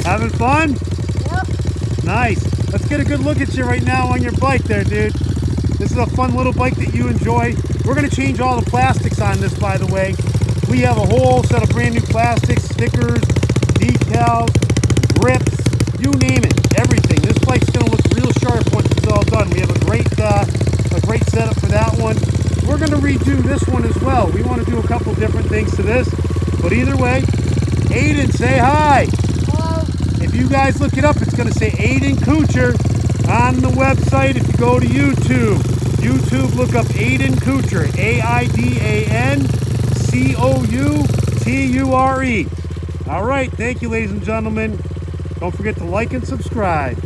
Having fun? Yep. Nice. Let's get a good look at you right now on your bike there, dude. This is a fun little bike that you enjoy. We're going to change all the plastics on this, by the way. We have a whole set of brand new plastics, stickers, decals, grips, you name it, everything. This bike's going to look real sharp once it's all done. We have a great setup for that one. We're going to redo this one as well. We want to do a couple different things to this, but either way, Aidan, say hi. Hello. If you guys look it up, it's going to say Aidan Couture on the website. If you go to YouTube, look up Aidan Couture, AIDAN COUTURE. All right, thank you, ladies and gentlemen. Don't forget to like and subscribe.